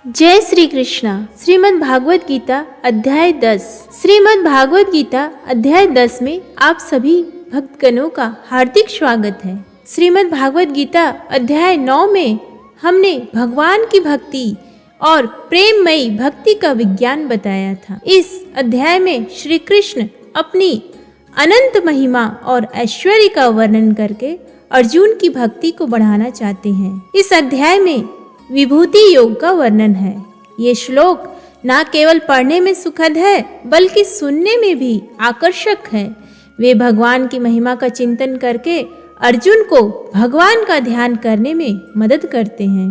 जय श्री कृष्णा। श्रीमद् भागवत गीता अध्याय 10। श्रीमद् भागवत गीता अध्याय 10 में आप सभी भक्तगणों का हार्दिक स्वागत है। श्रीमद् भागवत गीता अध्याय 9 में हमने भगवान की भक्ति और प्रेममयी भक्ति का विज्ञान बताया था। इस अध्याय में श्री कृष्ण अपनी अनंत महिमा और ऐश्वर्य का वर्णन करके अर्जुन की भक्ति को बढ़ाना चाहते हैं। इस अध्याय में विभूति योग का वर्णन है। ये श्लोक न केवल पढ़ने में सुखद है बल्कि सुनने में भी आकर्षक है। वे भगवान की महिमा का चिंतन करके अर्जुन को भगवान का ध्यान करने में मदद करते हैं।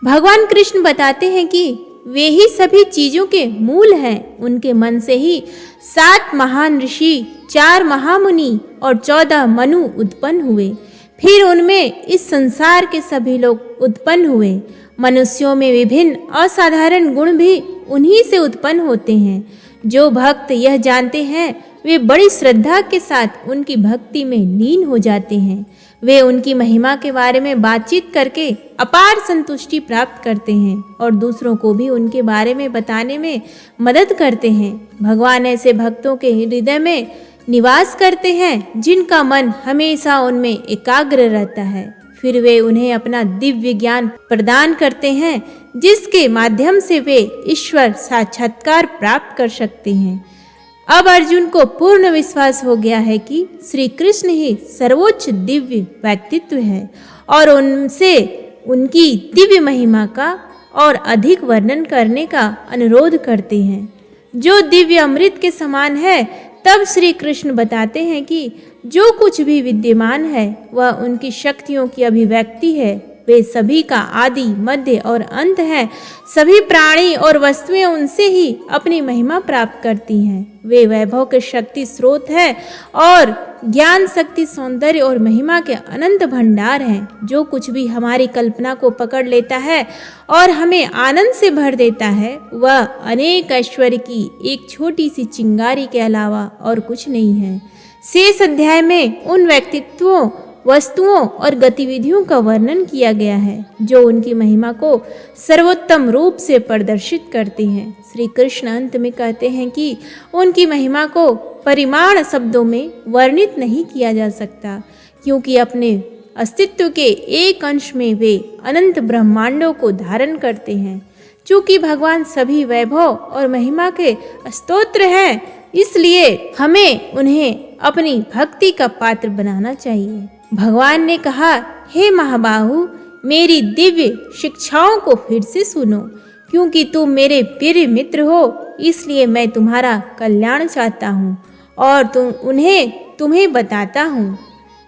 भगवान कृष्ण बताते हैं कि वे ही सभी चीजों के मूल हैं। उनके मन से ही 7 महान ऋषि, 4 महामुनि और 14 मनु उत्पन्न हुए। फिर उनमें इस संसार के सभी लोग उत्पन्न हुए। मनुष्यों में विभिन्न असाधारण गुण भी उन्हीं से उत्पन्न होते हैं। जो भक्त यह जानते हैं वे बड़ी श्रद्धा के साथ उनकी भक्ति में लीन हो जाते हैं। वे उनकी महिमा के बारे में बातचीत करके अपार संतुष्टि प्राप्त करते हैं और दूसरों को भी उनके बारे में बताने में मदद करते हैं। भगवान ऐसे भक्तों के हृदय में निवास करते हैं जिनका मन हमेशा उनमें एकाग्र रहता है। फिर वे उन्हें अपना दिव्य ज्ञान प्रदान करते हैं जिसके माध्यम से वे ईश्वर साक्षात्कार प्राप्त कर सकते हैं। अब अर्जुन को पूर्ण विश्वास हो गया है कि श्री कृष्ण ही सर्वोच्च दिव्य व्यक्तित्व है और उनसे उनकी दिव्य महिमा का और अधिक वर्णन करने का अनुरोध करते हैं जो दिव्य अमृत के समान है। तब श्री कृष्ण बताते हैं कि जो कुछ भी विद्यमान है वह उनकी शक्तियों की अभिव्यक्ति है। वे सभी का आदि, मध्य और अंत है। सभी प्राणी और वस्तुएं उनसे ही अपनी महिमा प्राप्त करती हैं। वे वैभव के शक्ति स्रोत है और ज्ञान, शक्ति, सौंदर्य और महिमा के अनंत भंडार हैं। जो कुछ भी हमारी कल्पना को पकड़ लेता है और हमें आनंद से भर देता है वह अनेक ऐश्वर्य की एक छोटी सी चिंगारी के अलावा और कुछ नहीं है। शेष अध्याय में उन व्यक्तित्वों, वस्तुओं और गतिविधियों का वर्णन किया गया है जो उनकी महिमा को सर्वोत्तम रूप से प्रदर्शित करते हैं। श्री कृष्ण अंत में कहते हैं कि उनकी महिमा को परिमाण शब्दों में वर्णित नहीं किया जा सकता क्योंकि अपने अस्तित्व के एक अंश में वे अनंत ब्रह्मांडों को धारण करते हैं। चूंकि भगवान सभी वैभव और महिमा के स्तोत्र हैं इसलिए हमें उन्हें अपनी भक्ति का पात्र बनाना चाहिए। भगवान ने कहा, हे महाबाहु, मेरी दिव्य शिक्षाओं को फिर से सुनो। क्योंकि तुम मेरे प्रिय मित्र हो इसलिए मैं तुम्हारा कल्याण चाहता हूँ और तुम्हें बताता हूँ।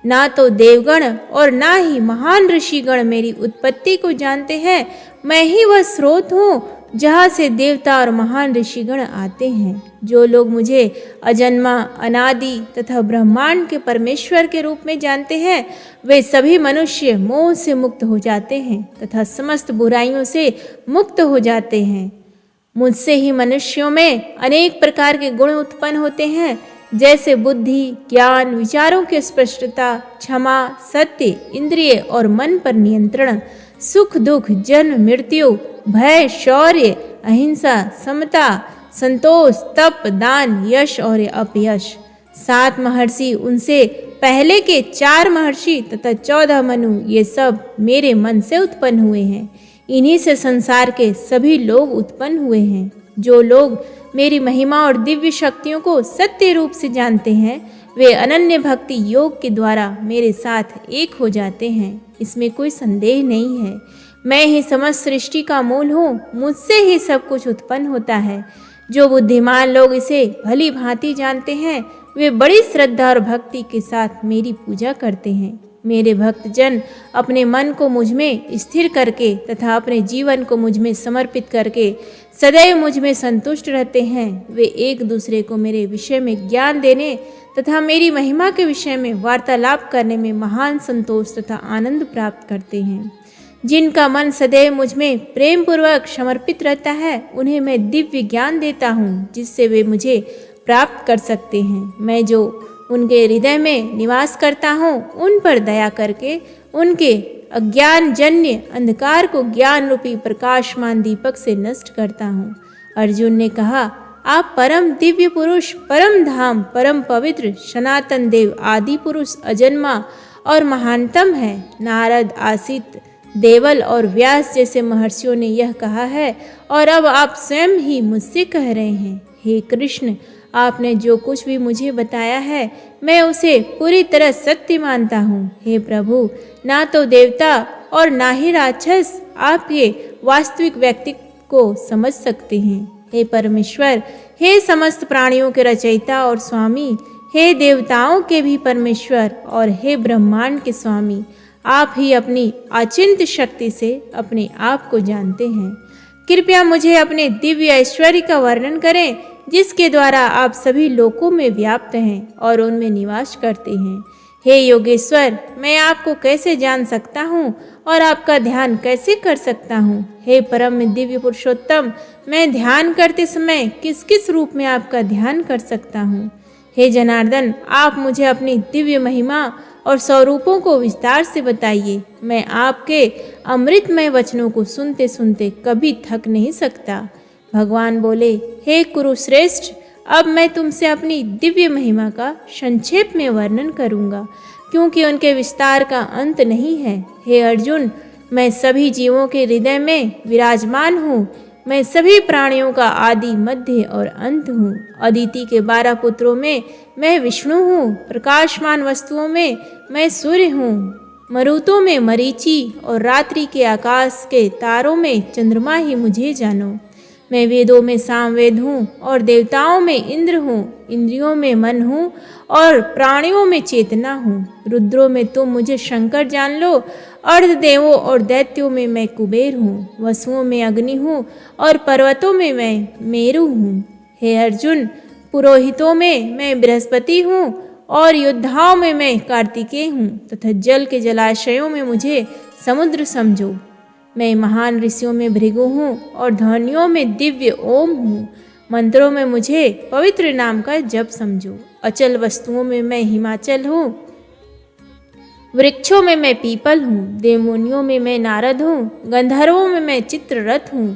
ना तो देवगण और ना ही महान ऋषिगण मेरी उत्पत्ति को जानते हैं। मैं ही वह स्रोत हूँ जहाँ से देवता और महान ऋषिगण आते हैं। जो लोग मुझे अजन्मा, अनादि तथा ब्रह्मांड के परमेश्वर के रूप में जानते हैं वे सभी मनुष्य मोह से मुक्त हो जाते हैं तथा समस्त बुराइयों से मुक्त हो जाते हैं। मुझसे ही मनुष्यों में अनेक प्रकार के गुण उत्पन्न होते हैं जैसे बुद्धि, ज्ञान, विचारों की स्पष्टता, क्षमा, सत्य, इंद्रिय और मन पर नियंत्रण, सुख दुख, जन्म मृत्यु, भय, शौर्य, अहिंसा, समता, संतोष, तप, दान, यश और अपयश। 7 महर्षि, उनसे पहले के 4 महर्षि तथा 14 मनु ये सब मेरे मन से उत्पन्न हुए हैं। इन्हीं से संसार के सभी लोग उत्पन्न हुए हैं। जो लोग मेरी महिमा और दिव्य शक्तियों को सत्य रूप से जानते हैं वे अनन्य भक्ति योग के द्वारा मेरे साथ एक हो जाते हैं। इसमें कोई संदेह नहीं है। मैं ही समस्त सृष्टि का मूल हूँ। मुझसे ही सब कुछ उत्पन्न होता है। जो बुद्धिमान लोग इसे भली भांति जानते हैं वे बड़ी श्रद्धा और भक्ति के साथ मेरी पूजा करते हैं। मेरे भक्तजन अपने मन को मुझ में स्थिर करके तथा अपने जीवन को मुझ में समर्पित करके सदैव मुझ में संतुष्ट रहते हैं। वे एक दूसरे को मेरे विषय में ज्ञान देने तथा मेरी महिमा के विषय में वार्तालाप करने में महान संतोष तथा आनंद प्राप्त करते हैं। जिनका मन सदैव मुझ में प्रेम पूर्वक समर्पित रहता है उन्हें मैं दिव्य ज्ञान देता हूँ जिससे वे मुझे प्राप्त कर सकते हैं। मैं जो उनके हृदय में निवास करता हूँ उन पर दया करके उनके अज्ञान जन्य अंधकार को ज्ञान रूपी प्रकाशमान दीपक से नष्ट करता हूँ। अर्जुन ने कहा, आप परम दिव्य पुरुष, परम धाम, परम पवित्र, सनातन देव, आदि पुरुष, अजन्मा और महानतम है। नारद, आसित, देवल और व्यास जैसे महर्षियों ने यह कहा है और अब आप स्वयं ही मुझसे कह रहे हैं। हे कृष्ण, आपने जो कुछ भी मुझे बताया है मैं उसे पूरी तरह सत्य मानता हूँ। हे प्रभु, ना तो देवता और ना ही राक्षस आपके वास्तविक व्यक्तित्व को समझ सकते हैं। हे परमेश्वर, हे समस्त प्राणियों के रचयिता और स्वामी, हे देवताओं के भी परमेश्वर और हे ब्रह्मांड के स्वामी, आप ही अपनी अचिंत्य शक्ति से अपने आप को जानते हैं। कृपया मुझे अपने दिव्य ऐश्वर्य का वर्णन करें, जिसके द्वारा आप सभी लोकों में व्याप्त हैं और उनमें निवास करते हैं। हे योगेश्वर, मैं आपको कैसे जान सकता हूँ और आपका ध्यान कैसे कर सकता हूँ? हे परम दिव्य पुरुषोत्तम, मैं ध्यान करते समय किस किस रूप में आपका ध्यान कर सकता हूँ? हे जनार्दन, आप मुझे अपनी दिव्य महिमा और स्वरूपों को विस्तार से बताइए। मैं आपके अमृतमय वचनों को सुनते सुनते कभी थक नहीं सकता। भगवान बोले, हे कुरुश्रेष्ठ, अब मैं तुमसे अपनी दिव्य महिमा का संक्षेप में वर्णन करूंगा, क्योंकि उनके विस्तार का अंत नहीं है। हे अर्जुन, मैं सभी जीवों के हृदय में विराजमान हूँ। मैं सभी प्राणियों का आदि, मध्य और अंत हूँ। अदिति के 12 पुत्रों में मैं विष्णु हूँ। प्रकाशमान वस्तुओं में मैं सूर्य हूँ। मरुतों में मरीचि और रात्रि के आकाश के तारों में चंद्रमा ही मुझे जानो। मैं वेदों में सामवेद हूँ और देवताओं में इंद्र हूँ। इंद्रियों में मन हूँ और प्राणियों में चेतना हूँ। रुद्रों में तुम मुझे शंकर जान लो। अर्धदेवों और दैत्यों में मैं कुबेर हूँ। वसुओं में अग्नि हूँ और पर्वतों में मैं मेरु हूँ। हे अर्जुन, पुरोहितों में मैं बृहस्पति हूँ और योद्धाओं में मैं कार्तिकेय हूँ तथा जल के जलाशयों में मुझे समुद्र समझो। मैं महान ऋषियों में भृगु हूँ और ध्वनियों में दिव्य ओम हूँ। मंत्रों में मुझे पवित्र नाम का जप समझो। अचल वस्तुओं में मैं हिमाचल हूँ। वृक्षों में मैं पीपल हूँ। देवमुनियों में मैं नारद हूँ। गंधर्वों में मैं चित्ररथ हूँ।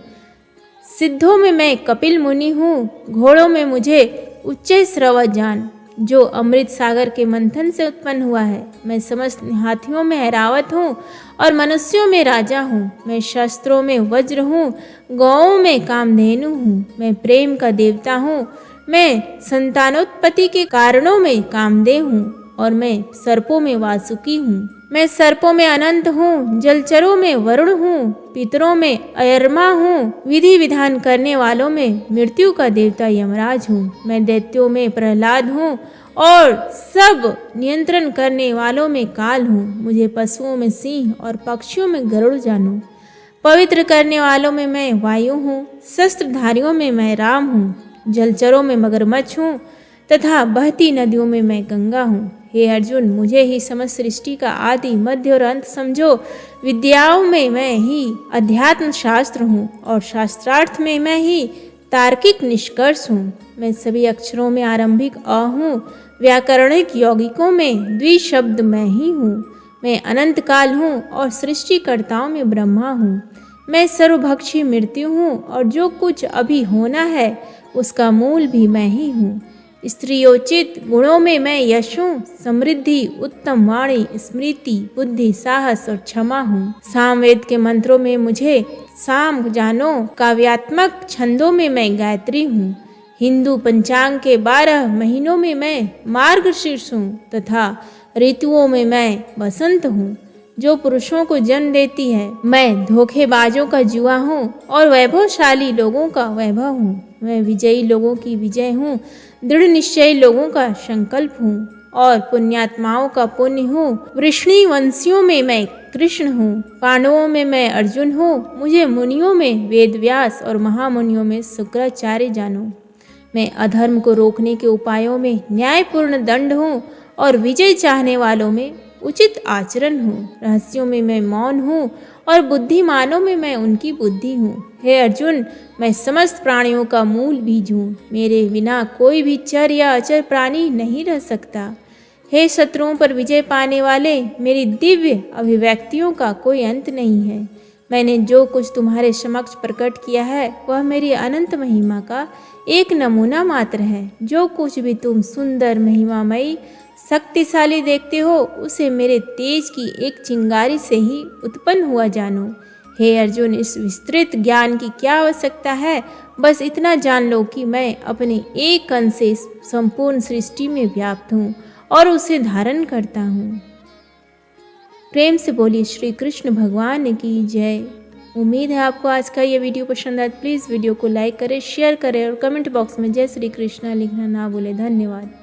सिद्धों में मैं कपिल मुनि हूँ। घोड़ों में मुझे उच्च श्रवा जान, जो अमृत सागर के मंथन से उत्पन्न हुआ है। मैं समस्त हाथियों में ऐरावत हूँ और मनुष्यों में राजा हूँ। मैं शस्त्रों में वज्र हूँ। गौओं में कामधेनु हूँ। मैं प्रेम का देवता हूँ। मैं संतानोत्पत्ति के कारणों में कामदेव हूँ और मैं सर्पों में वासुकी हूँ। मैं सर्पों में अनंत हूँ। जलचरों में वरुण हूँ। पितरों में अयरमा हूँ। विधि विधान करने वालों में मृत्यु का देवता यमराज हूँ। मैं दैत्यों में प्रहलाद हूँ और सब नियंत्रण करने वालों में काल हूँ। मुझे पशुओं में सिंह और पक्षियों में गरुड़ जानो। पवित्र करने वालों में मैं वायु हूँ। शस्त्रधारियों में मैं राम हूँ। जलचरों में मगरमच्छ हूँ तथा बहती नदियों में मैं गंगा हूँ। हे अर्जुन, मुझे ही समस्त सृष्टि का आदि, मध्य और अंत समझो। विद्याओं में मैं ही अध्यात्म शास्त्र हूँ और शास्त्रार्थ में मैं ही तार्किक निष्कर्ष हूँ। मैं सभी अक्षरों में आरंभिक अ हूँ। व्याकरणिक यौगिकों में द्विशब्द मैं ही हूँ। मैं अनंत काल हूँ और सृष्टिकर्ताओं में ब्रह्मा हूँ। मैं सर्वभक्षी मृत्यु हूँ और जो कुछ अभी होना है उसका मूल भी मैं ही हूँ। स्त्रियोचित गुणों में मैं यश हूँ। समृद्धि, उत्तम वाणी, स्मृति, बुद्धि, साहस और क्षमा हूँ। सामवेद के मंत्रों में मुझे साम जानो। काव्यात्मक छंदों में मैं गायत्री हूँ। हिंदू पंचांग के 12 महीनों में मैं मार्गशीर्ष हूँ तथा ऋतुओं में मैं बसंत हूँ, जो पुरुषों को जन्म देती है। मैं धोखेबाजों का जुआ हूँ और वैभवशाली लोगों का वैभव हूँ। मैं विजयी लोगों की विजय हूँ। दृढ़ निश्चयी लोगों का संकल्प हूँ और पुण्यात्माओं का पुण्य हूँ। वृष्णि वंशियों में मैं कृष्ण हूँ। पांडवों में मैं अर्जुन हूँ। मुझे मुनियों में वेदव्यास और महामुनियों में शुक्राचार्य जानो। मैं अधर्म को रोकने के उपायों में न्यायपूर्ण दंड हूँ और विजय चाहने वालों में उचित आचरण हूँ। रहस्यों में मैं मौन हूँ और बुद्धिमानों में मैं उनकी बुद्धि हूँ। हे अर्जुन, मैं समस्त प्राणियों का मूल बीज हूँ। मेरे बिना कोई भी चर या अचर प्राणी नहीं रह सकता। हे शत्रुओं पर विजय पाने वाले, मेरी दिव्य अभिव्यक्तियों का कोई अंत नहीं है। मैंने जो कुछ तुम्हारे समक्ष प्रकट किया है वह मेरी अनंत महिमा का एक नमूना मात्र है। जो कुछ भी तुम सुंदर, महिमामयी, शक्तिशाली देखते हो उसे मेरे तेज की एक चिंगारी से ही उत्पन्न हुआ जानो। हे अर्जुन, इस विस्तृत ज्ञान की क्या आवश्यकता है? बस इतना जान लो कि मैं अपने एक कण से संपूर्ण सृष्टि में व्याप्त हूँ और उसे धारण करता हूँ। प्रेम से बोलिए श्री कृष्ण भगवान की जय। उम्मीद है आपको आज का ये वीडियो पसंद आया। प्लीज़ वीडियो को लाइक करें, शेयर करें और कमेंट बॉक्स में जय श्री कृष्ण लिखना ना भूलें। धन्यवाद।